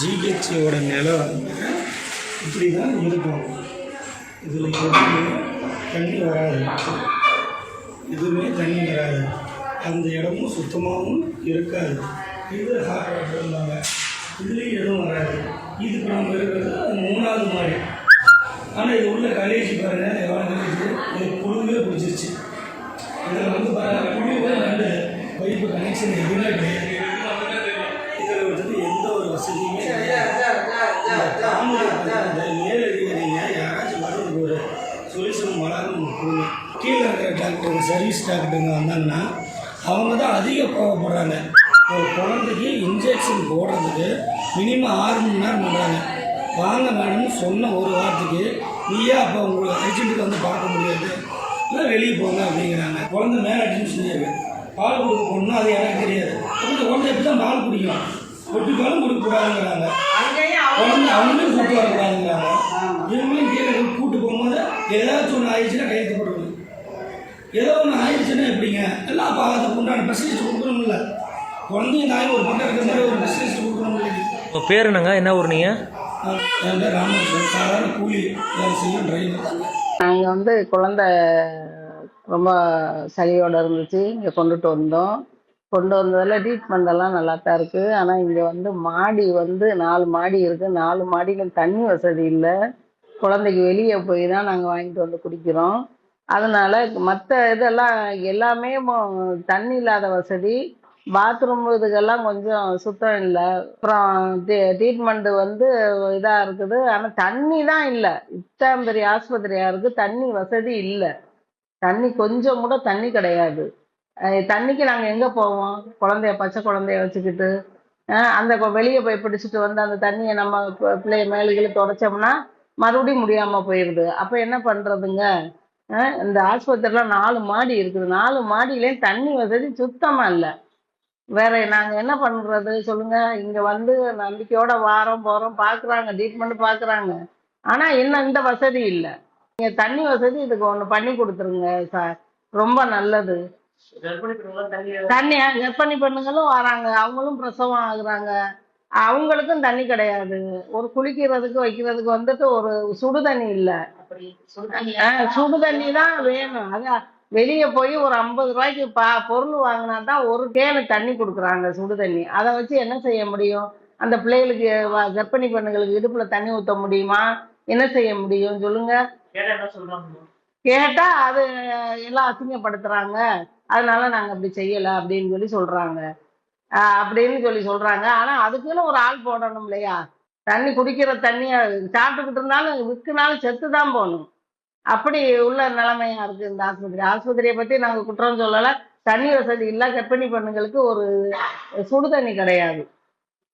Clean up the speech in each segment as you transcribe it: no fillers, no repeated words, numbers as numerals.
ஜிஹெச்சோட நிலம் இப்படி தான் இருக்கும். இதில் எதுவுமே தண்ணி வராது, எதுவுமே தண்ணி வராது, அந்த இடமும் சுத்தமாகவும் இருக்காது. இது ஹாட் வாட்டர்னாங்க, இதுலேயும் எதுவும் வராது. இதுக்கு நம்ம இருக்கிறது 3வது மாடி. ஆனால் இது உள்ள கலேஜ் பாருங்கள், எவ்வளோ கலேஜ் இது புழுவே பிடிச்சிருச்சு. இதில் வந்து பாருங்கள் புழுவே ரெண்டு பைப்பு கனெக்ஷன் எதுவுமே கிடையாது. இதில் வந்துட்டு எந்த ஒரு வசதியுமே கிடையாது. இந்த மேல் அதிகாரிங்க யாராச்சும் வரதுக்கு ஒரு சொல்யூஷன் வளரும் கொடுங்க. கீழே இருக்கிற டாக்டருங்க, சர்வீஸ் டாக்டருங்க வந்தாங்கன்னா அவங்க தான் அதிக கோவப்படுறாங்க. ஒரு குழந்தைக்கு இன்ஜெக்ஷன் போடுறதுக்கு மினிமம் 6 மணி நேரம் பண்ணுறாங்க. வாங்க மேடம்னு சொன்ன ஒரு வாரத்துக்கு நீயே அப்போ உங்களுக்கு அர்ஜென்ட்டுக்கு வந்து பார்க்க முடியாது, இல்லை வெளியே போங்க அப்படிங்கிறாங்க. குழந்தை மேலே அட்மிஷன் இருக்குது, பால் கொடுக்க போகணும்னா அது எனக்கு தெரியாது. அந்த குழந்தை எப்படி தான் பால் குடிக்கும், ஒட்டி பாலும் கொடுக்கக்கூடாதுங்கிறாங்க. குழந்தை அவங்களே கூட்டு வரக்கூடாதுங்கிறாங்க. இவங்களையும் கீழே கூட்டு போகும்போது ஏதாச்சும் ஒன்று ஆயிடுச்சுன்னா கையெழுத்து போட்டுக்கணும். ஏதோ ஒன்று ஆயிடுச்சுன்னா எப்படிங்க எல்லாம் அப்போ அதுக்கு உண்டான ஃபெசிலிட்டி கொடுக்கணும்ல. குழந்தைய நாய் ஒரு பக்கம் இருக்கிற மாதிரி ஒரு ஃபெசிலிட்டி கொடுக்கணும் இல்லை. உங்கள் பேர் என்னங்க, என்ன ஊர் நீங்கள்? என் பேர் ராமகிருஷ்ணன், சாதாரண கூலி வேலை செய்யும் டிரைவர் தாங்க. நாங்கள் வந்து குழந்தை ரொம்ப சளியோடு இருந்துச்சு, இங்கே கொண்டுட்டு வந்தோம். கொண்டு வந்ததில் ட்ரீட்மெண்ட் எல்லாம் நல்லா தான் இருக்குது. ஆனால் இங்கே வந்து மாடி வந்து 4 மாடி இருக்குது. 4 மாடியிலும் தண்ணி வசதி இல்லை. குழந்தைக்கு வெளியே போய் தான் நாங்கள் வாங்கிட்டு வந்து குடிக்கிறோம். அதனால் மற்ற இதெல்லாம் எல்லாமே தண்ணி இல்லாத வசதி, பாத்ரூம் இதுக்கெல்லாம் கொஞ்சம் சுத்தம் இல்லை. அப்புறம் ட்ரீட்மெண்ட்டு வந்து இதாக இருக்குது. ஆனால் தண்ணி தான் இல்லை. இத்தனை பெரிய ஆஸ்பத்திரியாக இருக்குது, தண்ணி வசதி இல்லை. தண்ணி கொஞ்சம் கூட தண்ணி கிடையாது. தண்ணிக்கு நாங்கள் எங்கே போவோம்? பச்சை குழந்தைய வச்சுக்கிட்டு அந்த வெளியே போய் பிடிச்சிட்டு வந்து அந்த தண்ணியை நம்ம பிள்ளைய மேலுகளை தொடச்சோம்னா மறுபடியும் முடியாமல் போயிடுது. அப்போ என்ன பண்ணுறதுங்க? இந்த ஆஸ்பத்திரியில் 4 மாடி இருக்குது. 4 மாடியிலேயும் தண்ணி வசதி சுத்தமாக இல்லை. வேற நாங்கள் என்ன பண்ணுறது சொல்லுங்கள்? இங்கே வந்து நம்பிக்கையோட வாரம் போகிறோம், பார்க்குறாங்க, ட்ரீட்மெண்ட் பார்க்குறாங்க. ஆனால் இன்னும் இந்த வசதி இல்லை. நீங்கள் தண்ணி வசதி இதுக்கு ஒன்று பண்ணி கொடுத்துருங்க சார், ரொம்ப நல்லது. தண்ணி கர்ப்பிணி பெண்ணுங்களும் வராங்க, அவங்களும் பிரசவம் ஆகுறாங்க, அவங்களுக்கும் தண்ணி கிடையாது. ஒரு குளிக்கிறதுக்கு வைக்கிறதுக்கு வந்துட்டு ஒரு சுடு தண்ணி இல்லை. சுடு தண்ணி தான் வேணும். அதான் வெளியே போய் ஒரு 50 ரூபாய்க்கு பொருள் வாங்கினா தான் ஒரு கேனு தண்ணி கொடுக்குறாங்க, சுடு தண்ணி. அதை வச்சு என்ன செய்ய முடியும்? அந்த பிள்ளைகளுக்கு கர்ப்பிணி பெண்ணுங்களுக்கு இடுப்புல தண்ணி ஊற்ற முடியுமா? என்ன செய்ய முடியும் சொல்லுங்க? கேட்டா அது எல்லாம் அசிங்கப்படுத்துறாங்க, அதனால நாங்க அப்படி செய்யல அப்படின்னு சொல்றாங்க. சொல்றாங்க. ஆனா அதுக்குன்னு ஒரு ஆள் போடணும் இல்லையா? தண்ணி குடிக்கிற தண்ணிய சாப்பிட்டுக்கிட்டு இருந்தாலும் விற்குனாலும் செத்து தான் போகணும். அப்படி உள்ள நிலைமையா இருக்கு இந்த ஆஸ்பத்திரியை பத்தி நாங்க குற்றம் சொல்லல. தண்ணி வசதி இல்லை, கர்ப்பிணி பெண்ணுங்களுக்கு ஒரு சுடு தண்ணி கிடையாது,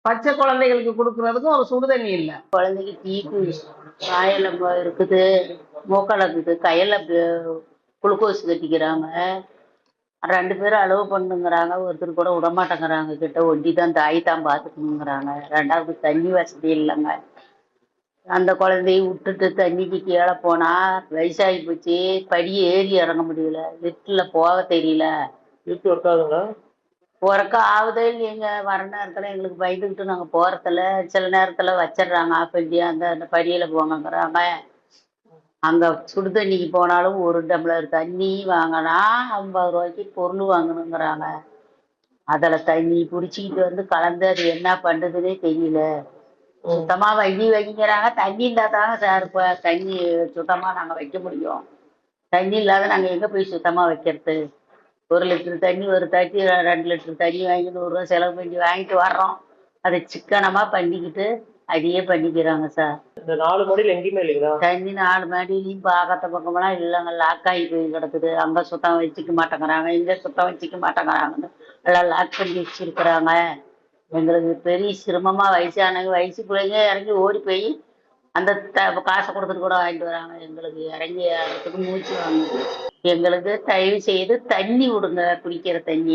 பச்சை குழந்தைகளுக்கு கொடுக்கறதுக்கும் ஒரு சுடு தண்ணி இல்லை. குழந்தைக்கு டீப்பு காயில இருக்குது, மூக்கால இருக்குது, கையில குளுக்கோஸ் கட்டிக்கிறாங்க. 2 பேரும் அளவு பண்ணுங்கிறாங்க, ஒருத்தர் கூட விடமாட்டேங்கிறாங்க. கிட்ட ஒட்டி தான் தாய் தான் பார்த்துக்கணுங்கிறாங்க. 2வது தண்ணி வசதி இல்லைங்க. அந்த குழந்தைய விட்டுட்டு தண்ணிக்கு கீழே போனா வயசாகி போச்சு, படியை ஏறி இறங்க முடியல, லிஃப்டில் போக தெரியல. லிஃப்ட் ஒர்க் ஆகுதுங்களா? ஒர்க்க ஆகுதே இல்லைங்க. வர நேரத்தில் எங்களுக்கு பயந்துக்கிட்டு நாங்கள் போகிறதில்ல. சில நேரத்தில் வச்சிடுறாங்க ஆஃப் பண்ணி, அந்த படியில் போங்கங்கிறாங்க. அங்கே சுடு தண்ணிக்கு போனாலும் ஒரு டம்ளர் தண்ணி வாங்கினா 50 ரூபாய்க்கு பொருள் வாங்கணுங்கிறாங்க. அதில் தண்ணி பிடிச்சிக்கிட்டு வந்து கலந்து அது என்ன பண்ணுறதுன்னே தெரியல. சுத்தமாக வைக்கிறாங்க. தண்ணி இல்லாதாங்க சார் இப்போ தண்ணி சுத்தமாக நாங்கள் வைக்க முடியும். தண்ணி இல்லாத நாங்கள் எங்கே போய் சுத்தமாக வைக்கிறது? 1 லிட்டர் தண்ணி, ஒரு 2 லிட்டர் தண்ணி வாங்கி 100 ரூபா செலவு பண்ணி வாங்கிட்டு வர்றோம். அதை சிக்கனமாக பண்ணிக்கிட்டு அதையே பண்ணிக்கிறாங்க சார். இந்த 4 மாடியில் எங்கேயுமே இல்லைங்களா தண்ணி? 4 மாடியிலையும் பார்க்காத பக்கமெல்லாம் இல்லைங்க, லாக்காகி போய் கிடக்குது. அங்கே சுத்தம் வச்சுக்க மாட்டேங்கிறாங்க, இங்கே சுத்தம் வச்சுக்க மாட்டேங்கிறாங்கன்னு எல்லாம் லாக் பண்ணி வச்சிருக்கிறாங்க. எங்களுக்கு பெரிய சிரமமாக வயசானவங்க, வயசு பிள்ளைங்க இறங்கி ஓடி போய் அந்த காசை கொடுத்துட்டு கூட வாங்கிட்டு வராங்க. எங்களுக்கு இறங்கி இடத்துக்கு மூச்சு வாங்குது. எங்களுக்கு தயவு செய்து தண்ணி விடுங்க, குடிக்கிற தண்ணி.